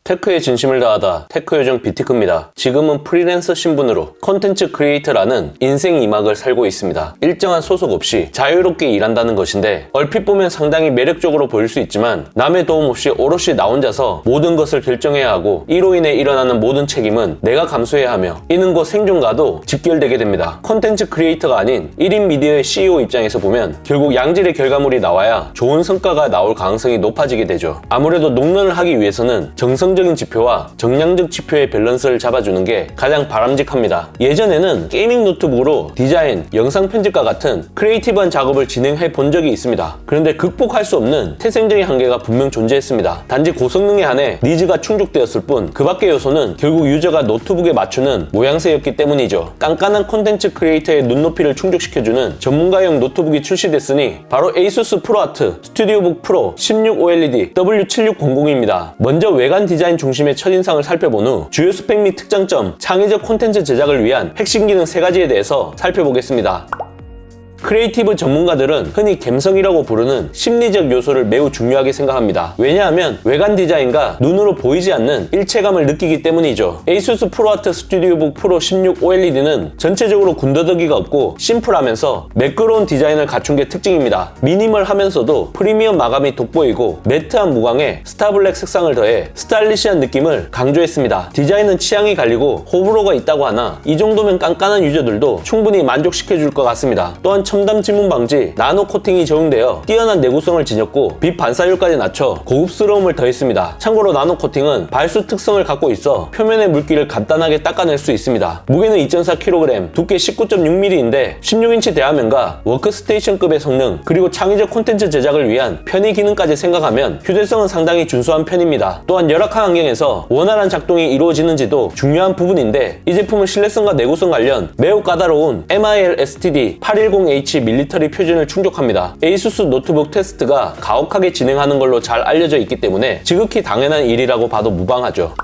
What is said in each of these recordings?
테크에 진심을 다하다 테크 요정 비티크입니다. 지금은 프리랜서 신분으로 콘텐츠 크리에이터라는 인생 2막을 살고 있습니다. 일정한 소속 없이 자유롭게 일한다는 것인데 얼핏 보면 상당히 매력적으로 보일 수 있지만 남의 도움 없이 오롯이 나 혼자서 모든 것을 결정해야 하고 이로 인해 일어나는 모든 책임은 내가 감수해야 하며 이는 곧 생존과도 직결되게 됩니다. 콘텐츠 크리에이터가 아닌 1인 미디어의 CEO 입장에서 보면 결국 양질의 결과물이 나와야 좋은 성과가 나올 가능성이 높아지게 되죠. 아무래도 농런을 하기 위해서는 정성적인 지표와 정량적 지표의 밸런스를 잡아주는 게 가장 바람직합니다. 예전에는 게이밍 노트북으로 디자인, 영상 편집과 같은 크리에이티브한 작업을 진행해 본 적이 있습니다. 그런데 극복할 수 없는 태생적인 한계가 분명 존재했습니다. 단지 고성능에 한해 니즈가 충족되었을 뿐 그 밖의 요소는 결국 유저가 노트북에 맞추는 모양새였기 때문이죠. 깐깐한 콘텐츠 크리에이터의 눈높이를 충족시켜주는 전문가용 노트북이 출시됐으니 바로 ASUS ProArt 스튜디오북 프로 16OLED W7600입니다. 먼저 외관 디자인 중심의 첫인상을 살펴본 후 주요 스펙 및 특장점, 창의적 콘텐츠 제작을 위한 핵심 기능 3가지에 대해서 살펴보겠습니다. 크리에이티브 전문가들은 흔히 감성이라고 부르는 심리적 요소를 매우 중요하게 생각합니다. 왜냐하면 외관 디자인과 눈으로 보이지 않는 일체감을 느끼기 때문이죠. ASUS ProArt 스튜디오북 프로 16OLED는 전체적으로 군더더기가 없고 심플하면서 매끄러운 디자인을 갖춘 게 특징입니다. 미니멀하면서도 프리미엄 마감이 돋보이고 매트한 무광에 스타블랙 색상을 더해 스타일리시한 느낌을 강조했습니다. 디자인은 취향이 갈리고 호불호가 있다고 하나 이 정도면 깐깐한 유저들도 충분히 만족시켜줄 것 같습니다. 또한 첨단 지문 방지, 나노 코팅이 적용되어 뛰어난 내구성을 지녔고 빛 반사율까지 낮춰 고급스러움을 더했습니다. 참고로 나노 코팅은 발수 특성을 갖고 있어 표면의 물기를 간단하게 닦아낼 수 있습니다. 무게는 2.4kg, 두께 19.6mm인데 16인치 대화면과 워크스테이션급의 성능, 그리고 창의적 콘텐츠 제작을 위한 편의 기능까지 생각하면 휴대성은 상당히 준수한 편입니다. 또한 열악한 환경에서 원활한 작동이 이루어지는지도 중요한 부분인데 이 제품은 신뢰성과 내구성 관련 매우 까다로운 MIL STD 810H 밀리터리 표준을 충족합니다. ASUS 노트북 테스트가 가혹하게 진행하는 걸로 잘 알려져 있기 때문에 지극히 당연한 일이라고 봐도 무방하죠.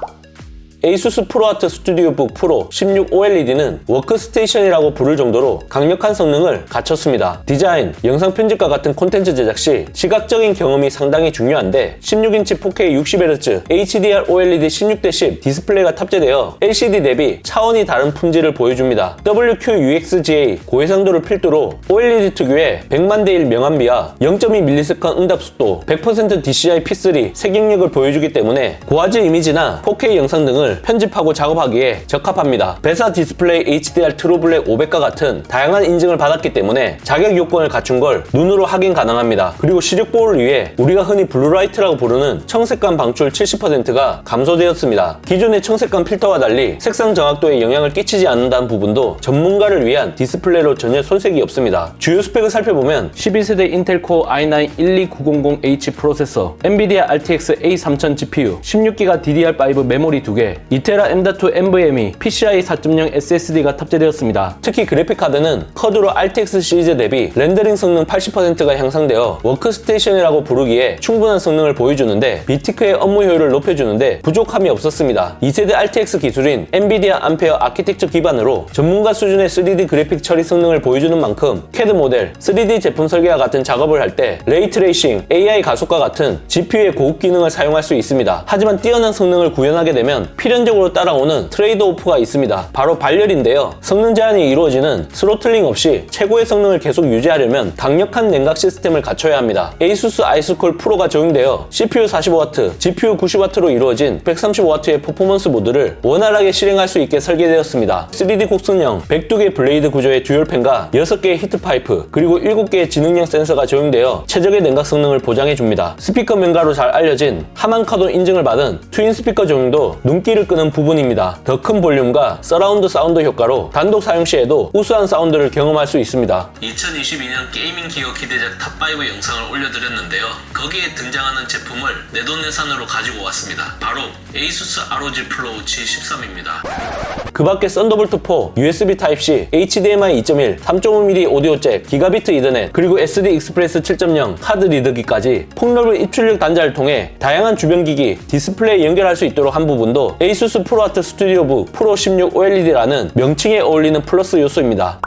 ASUS ProArt 스튜디오북 프로 16OLED는 워크스테이션이라고 부를 정도로 강력한 성능을 갖췄습니다. 디자인, 영상 편집과 같은 콘텐츠 제작 시 시각적인 경험이 상당히 중요한데 16인치 4K 60Hz HDR OLED 16:10 디스플레이가 탑재되어 LCD 대비 차원이 다른 품질을 보여줍니다. WQUXGA 고해상도를 필두로 OLED 특유의 100만 대 1 명암비와 0.2ms 응답 속도, 100% DCI P3 색영력을 보여주기 때문에 고화질 이미지나 4K 영상 등을 편집하고 작업하기에 적합합니다. 베사 디스플레이 HDR 트루블랙 500과 같은 다양한 인증을 받았기 때문에 자격 요건을 갖춘 걸 눈으로 확인 가능합니다. 그리고 시력 보호를 위해 우리가 흔히 블루라이트라고 부르는 청색감 방출 70%가 감소되었습니다. 기존의 청색감 필터와 달리 색상 정확도에 영향을 끼치지 않는다는 부분도 전문가를 위한 디스플레이로 전혀 손색이 없습니다. 주요 스펙을 살펴보면 12세대 인텔 코어 i9 12900H 프로세서, 엔비디아 RTX A3000 GPU, 16GB DDR5 메모리 2개, 2TB M.2 NVMe, PCIe 4.0 SSD가 탑재되었습니다. 특히 그래픽카드는 쿼드로 RTX 시리즈 대비 렌더링 성능 80%가 향상되어 워크스테이션이라고 부르기에 충분한 성능을 보여주는데 비티크의 업무 효율을 높여주는데 부족함이 없었습니다. 2세대 RTX 기술인 엔비디아 암페어 아키텍처 기반으로 전문가 수준의 3D 그래픽 처리 성능을 보여주는 만큼 CAD 모델, 3D 제품 설계와 같은 작업을 할 때 레이트레이싱, AI 가속과 같은 GPU의 고급 기능을 사용할 수 있습니다. 하지만 뛰어난 성능을 구현하게 되면 필연적으로 따라오는 트레이드오프가 있습니다. 바로 발열인데요. 성능 제한이 이루어지는 스로틀링 없이 최고의 성능을 계속 유지하려면 강력한 냉각 시스템을 갖춰야 합니다. ASUS 아이스콜 프로가 적용되어 CPU 45W, GPU 90W로 이루어진 135W의 퍼포먼스 모드를 원활하게 실행할 수 있게 설계되었습니다. 3D 곡선형 102개 블레이드 구조의 듀얼팬과 6개의 히트파이프, 그리고 7개의 지능형 센서가 적용되어 최적의 냉각 성능을 보장해줍니다. 스피커 명가로 잘 알려진 하만카도 인증을 받은 트윈 스피커 적용도 눈길을 끄는 부분입니다. 더 큰 볼륨과 서라운드 사운드 효과로 단독 사용 시에도 우수한 사운드를 경험할 수 있습니다. 2022년 게이밍 기어 기대작 탑5 영상을 올려드렸는데요. 거기에 등장하는 제품을 내돈내산으로 가지고 왔습니다. 바로 ASUS ROG Flow G13입니다. 그 밖에 썬더볼트 4, USB Type-C, HDMI 2.1, 3.5mm 오디오 잭, 기가비트 이더넷, 그리고 SD 익스프레스 7.0 카드 리더기까지 폭넓은 입출력 단자를 통해 다양한 주변 기기, 디스플레이에 연결할 수 있도록 한 부분도 ASUS ProArt 스튜디오북 프로 16OLED라는 명칭에 어울리는 플러스 요소입니다.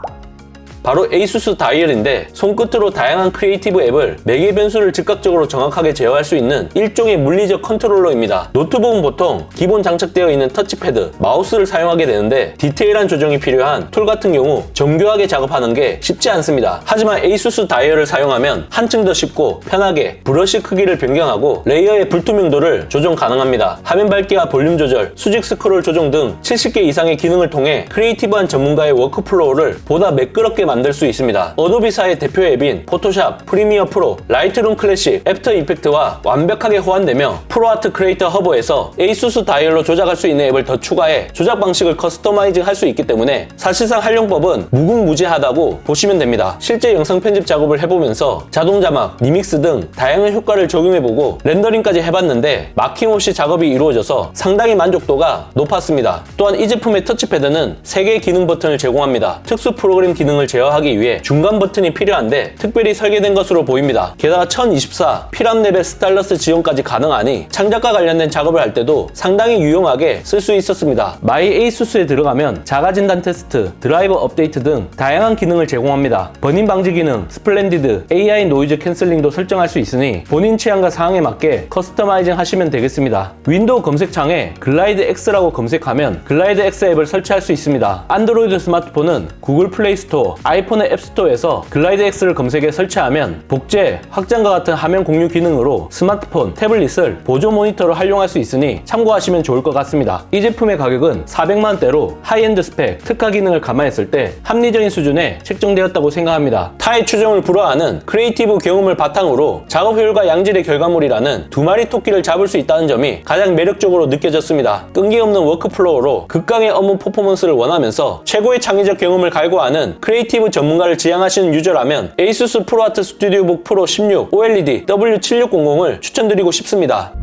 바로 ASUS 다이얼인데 손끝으로 다양한 크리에이티브 앱을 매개 변수를 즉각적으로 정확하게 제어할 수 있는 일종의 물리적 컨트롤러입니다. 노트북은 보통 기본 장착되어 있는 터치패드, 마우스를 사용하게 되는데 디테일한 조정이 필요한 툴 같은 경우 정교하게 작업하는 게 쉽지 않습니다. 하지만 ASUS 다이얼을 사용하면 한층 더 쉽고 편하게 브러쉬 크기를 변경하고 레이어의 불투명도를 조정 가능합니다. 화면 밝기와 볼륨 조절, 수직 스크롤 조정 등 70개 이상의 기능을 통해 크리에이티브한 전문가의 워크플로우를 보다 매끄럽게 만들 수 있습니다. 어도비사의 대표 앱인 포토샵, 프리미어 프로, 라이트룸 클래식, 애프터 이펙트와 완벽하게 호환되며 프로아트 크리에이터 허브에서 ASUS 다이얼로 조작할 수 있는 앱을 더 추가해 조작 방식을 커스터마이징 할 수 있기 때문에 사실상 활용법은 무궁무진하다고 보시면 됩니다. 실제 영상 편집 작업을 해보면서 자동 자막, 리믹스 등 다양한 효과를 적용해보고 렌더링까지 해봤는데 막힘없이 작업이 이루어져서 상당히 만족도가 높았습니다. 또한 이 제품의 터치패드는 3개의 기능 버튼을 제공합니다. 특수 프로그램 기능을 제어하기 위해 중간 버튼이 필요한데 특별히 설계된 것으로 보입니다. 게다가 1024 피랍 레벨 스타일러스 지원까지 가능하니 창작과 관련된 작업을 할 때도 상당히 유용하게 쓸 수 있었습니다. 마이 에이수스에 들어가면 자가 진단 테스트, 드라이버 업데이트 등 다양한 기능을 제공합니다. 버닝 방지 기능, 스플렌디드, AI 노이즈 캔슬링도 설정할 수 있으니 본인 취향과 상황에 맞게 커스터마이징 하시면 되겠습니다. 윈도우 검색창에 글라이드 X라고 검색하면 글라이드 X 앱을 설치할 수 있습니다. 안드로이드 스마트폰은 구글 플레이 스토어, 아이폰의 앱 스토어에서 글라이드 X를 검색해 설치하면 복제, 확장과 같은 화면 공유 기능으로 스마트폰, 태블릿을 보조 모니터로 활용할 수 있으니 참고하시면 좋을 것 같습니다. 이 제품의 가격은 400만원대로 하이엔드 스펙, 특화 기능을 감안했을 때 합리적인 수준에 책정되었다고 생각합니다. 타의 추종을 불허하는 크리에이티브 경험을 바탕으로 작업 효율과 양질의 결과물이라는 두 마리 토끼를 잡을 수 있다는 점이 가장 매력적으로 느껴졌습니다. 끈기 없는 워크플로우로 극강의 업무 퍼포먼스를 원하면서 최고의 창의적 경험을 갈구하는 크리에이티브 전문가를 지향하시는 유저라면 ASUS 프로아트 스튜디오북 프로 16 OLED W7600을 추천드리고 싶습니다.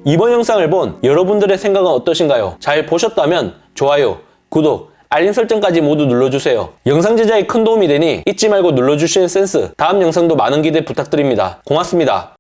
이번 영상을 본 여러분들의 생각은 어떠신가요? 잘 보셨다면 좋아요, 구독, 알림 설정까지 모두 눌러주세요. 영상 제작에 큰 도움이 되니 잊지 말고 눌러주시는 센스, 다음 영상도 많은 기대 부탁드립니다. 고맙습니다.